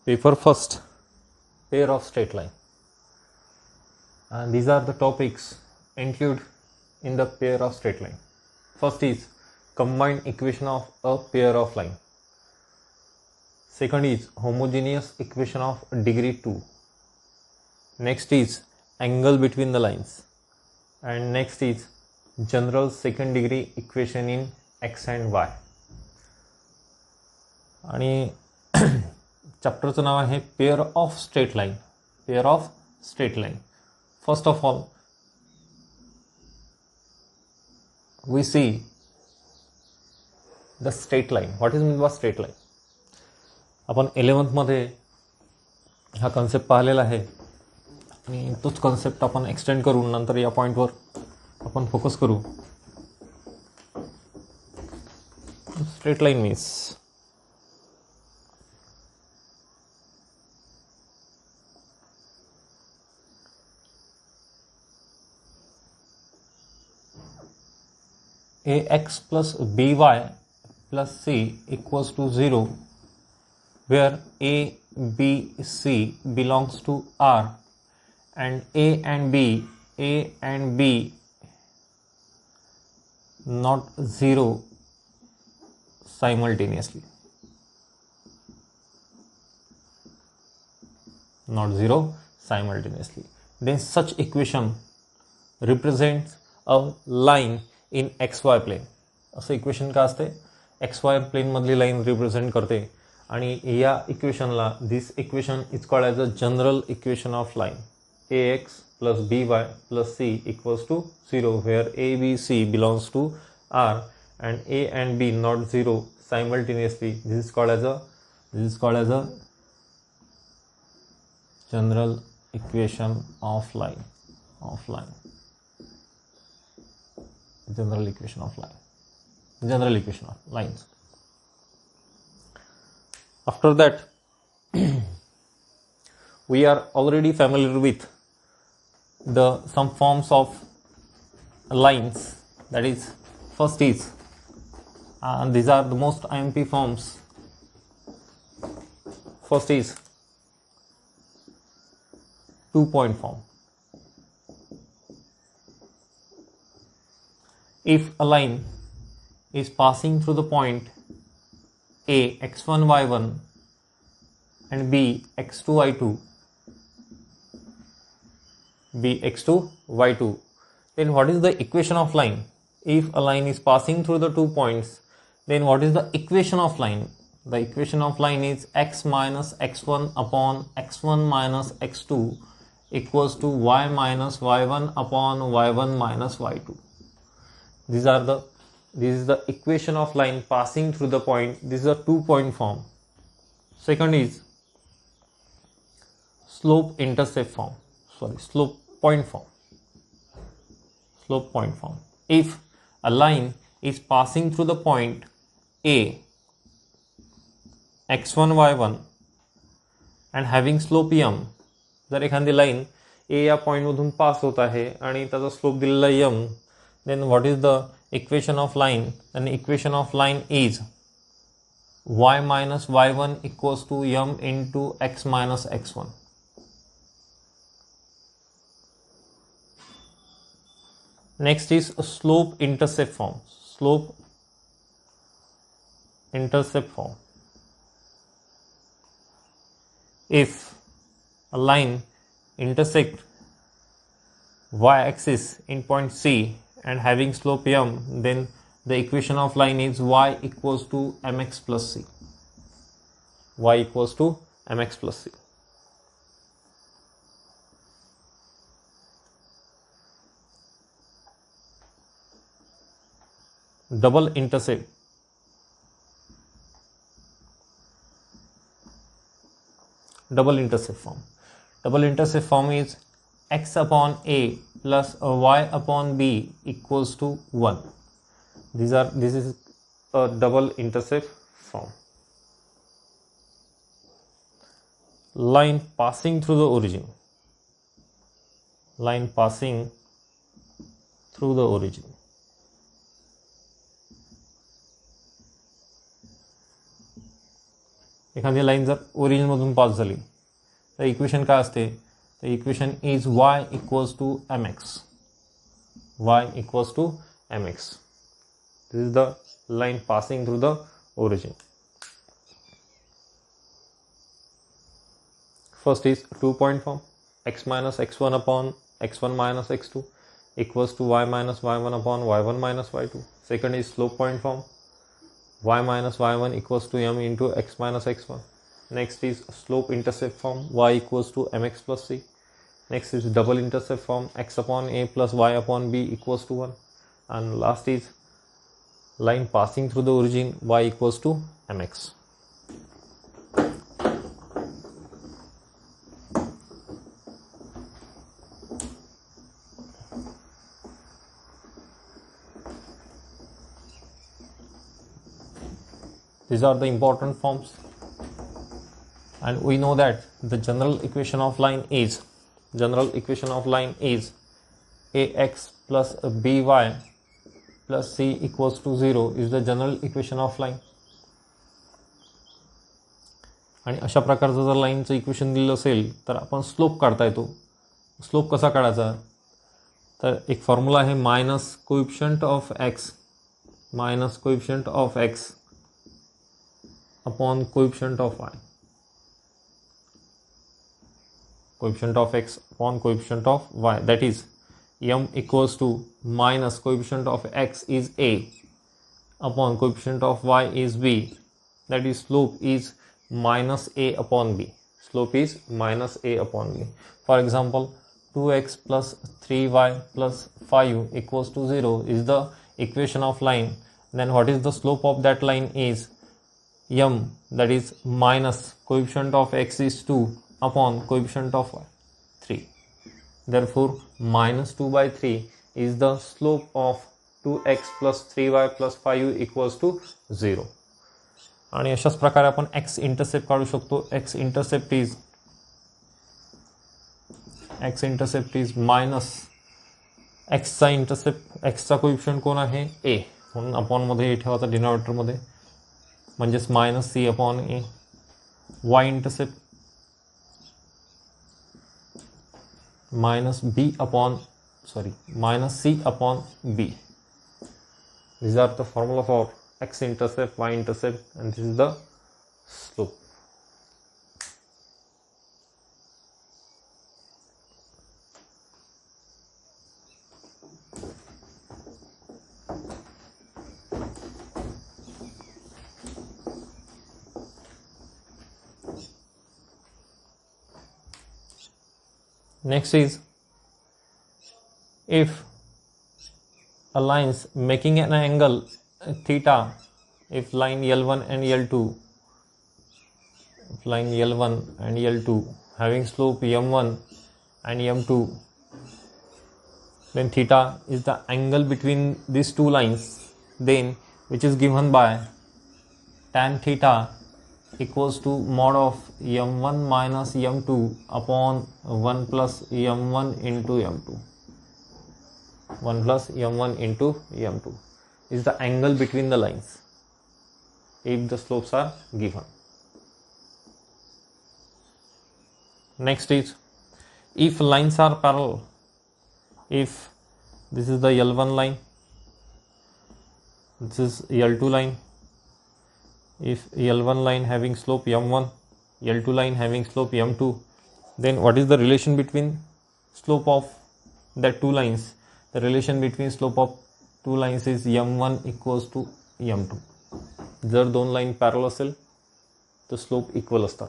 Paper first, pair of straight line, and these are the topics included in the pair of straight line. First is combined equation of a pair of line. Second is homogeneous equation of degree 2. Next is angle between the lines, and next is general second degree equation in x and y. आणि चॅप्टरचं नाव आहे pair of straight line. Pair of straight line. First of all we see the straight line. What is meant by straight line? आपण 11th मध्ये हा concept पाहिलेला आहे आणि तोच concept आपण एक्सटेंड करू, नंतर या पॉईंटवर आपण फोकस करू. Straight line means ax plus by plus c equals to 0, where a, b, c belongs to R and a and b not 0 simultaneously. Not 0 simultaneously. Then such equation represents a line in X Y plane. असं equation का असते, X Y प्लेनमधली line represent करते. आणि या इक्वेशनला this equation is called as a general equation of line. A X plus B Y plus C equals to 0, where A B C belongs to R and A and B not 0 simultaneously. This is called as a general equation of line. General equation of lines. After that, we are already familiar with some forms of lines. That is, first is, and these are the most IMP forms. First is 2-point form. If a line is passing through the point A x1 y1 and B x2 y2, then what is the equation of line? If a line is passing through the 2 points, then what is the equation of line? The equation of line is x minus x1 upon x1 minus x2 equals to y minus y1 upon y1 minus y2. This is the equation of line passing through the point. This is a 2-point form. Second is slope point form. If a line is passing through the point A x1 y1 and having slope m, जर एखादी line A या पॉईंटमधून पास होत आहे आणि त्याचा slope दिलेला m, then what is the equation of line? And equation of line is y minus y1 equals to m into x minus x1. Next is a slope intercept form. If a line intersect y-axis in point C and having slope m, then the equation of line is y equals to mx plus c. Double intercept form is x upon a plus y upon b equals to 1. This is a double intercept form. Line passing through the origin. एखादी line जर ओरिजिनमधून pass झाली तर equation काय असते, तर equation is y equals to mx. y equals to mx. This is the line passing through the origin. First is 2-point form, x minus x1 upon x1 minus x2 equals to y minus y1 upon y1 minus y2. Second is slope point form, y minus y1 equals to m into x minus x1. Next is slope intercept form, y equals to mx plus c. Next is double intercept form, x upon a plus y upon b equals to 1. And last is line passing through the origin, y equals to mx. These are the important forms, and we know that the general equation of line is ax plus by plus c equals to 0 is the general equation of line. आणि अशा प्रकारचं जर लाईनचं equation दिलं असेल तर आपण slope काढता येतो. स्लोप कसा काढायचा, तर एक फॉर्म्युला आहे minus coefficient of x upon coefficient of y. Coefficient of x upon coefficient of y, that is m equals to minus coefficient of x is a upon coefficient of y is b, that is slope is minus a upon b. For example, 2x plus 3y plus 5 equals to 0 is the equation of line. Then what is the slope of that line is m, that is minus coefficient of x is 2 upon coefficient of y 3. Therefore minus 2 by 3 is the slope of 2x plus 3y plus 5 equals to 0. आणि अशाच प्रकारे आपण x intercept काढू शकतो. x intercept is minus एक्सचा coefficient कोण आहे a, म्हणून अपॉन मध्ये a ठेवायचा डिनॉमिनेटर मध्ये, म्हणजेच minus c upon a. y intercept minus c upon b. These are the formula for x intercept, y intercept, and this is the slope. Next is, if a lines making an angle theta, if line L1 and L2 having slope m1 and m2, then theta is the angle between these two lines, then which is given by tan theta equals to mod of m1 minus m2 upon 1 plus m1 into m2. 1 plus m1 into m2 is the angle between the lines if the slopes are given. Next is, if lines are parallel, if this is the L1 line, this is L2 line, if L1 line having slope m1, L2 line having slope m2, then what is the relation between slope of that two lines? The relation between slope of two lines is m1 equals to m2. जर दोन line parallel असेल तर slope equal असतात.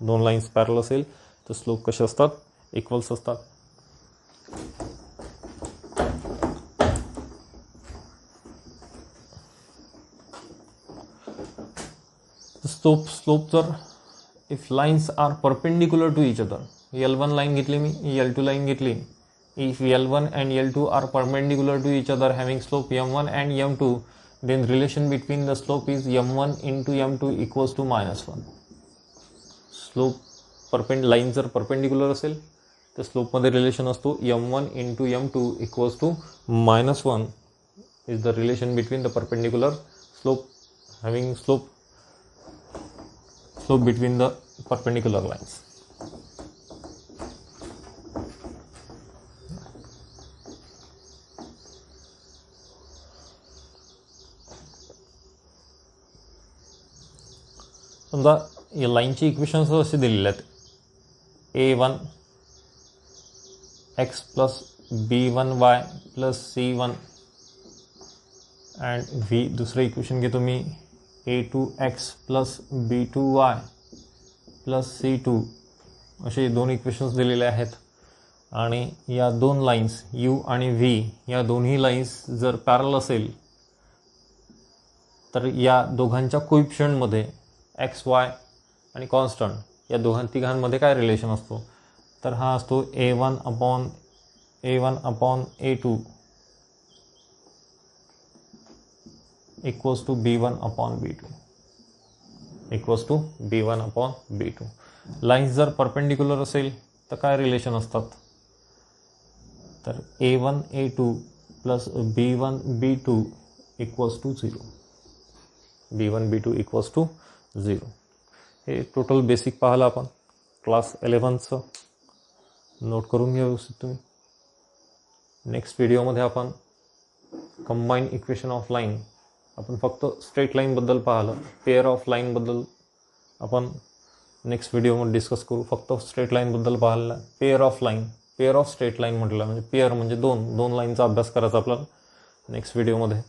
दोन lines parallel असेल तर slope कसे असतात, इक्वल्स असतात. slope जर if lines are perpendicular to each other, L1 line घेतली मी, L2 line घेतली, if L1 and L2 are perpendicular to each other having slope m1 and m2, then relation between the slope is m1 into m2 equals to -1. slope line जर perpendicular असेल तर slope मध्ये relation असतो m1 into m2 equals to -1 is the relation between the perpendicular slope having slope slope between the perpendicular lines. समजा या लाईनची equations असे दिलेले आहेत, a1 x plus b1 y plus c1 and v. दुसरं equation घेतो मी a2 x plus b2 y plus c2. असे दोन equations दिलेले आहेत आणि या दोन लाईन्स u आणि v या दोन्ही लाईन्स जर पॅरल असेल तर या दोघांच्या कोइफिशियंटमध्ये एक्स वाय आणि कॉन्स्टंट या तिघांमध्ये काय रिलेशन असतो, तर हा असतो a1 upon a2 equals to b1 upon b2 lines जर परपेंडिक्युलर असेल तर काय रिलेशन असतात, तर a1 a2 plus b1 b2 equals to 0. b1 b2 equals to 0. हे टोटल बेसिक पाहिलं आपण क्लास 11चं. नोट करून घ्या व्यवस्थित तुम्ही. नेक्स्ट व्हिडिओमध्ये आपण कंबाईन इक्वेशन ऑफ लाईन, आपण फक्त स्ट्रेट लाईनबद्दल पाहिलं. पेअर ऑफ लाईनबद्दल आपण नेक्स्ट व्हिडिओमध्ये डिस्कस करू. फक्त स्ट्रेट लाईनबद्दल पाहिलं. पेअर ऑफ स्ट्रेट लाईन म्हटलं म्हणजे पेअर म्हणजे दोन लाईनचा अभ्यास करायचा आपल्याला नेक्स्ट व्हिडिओमध्ये.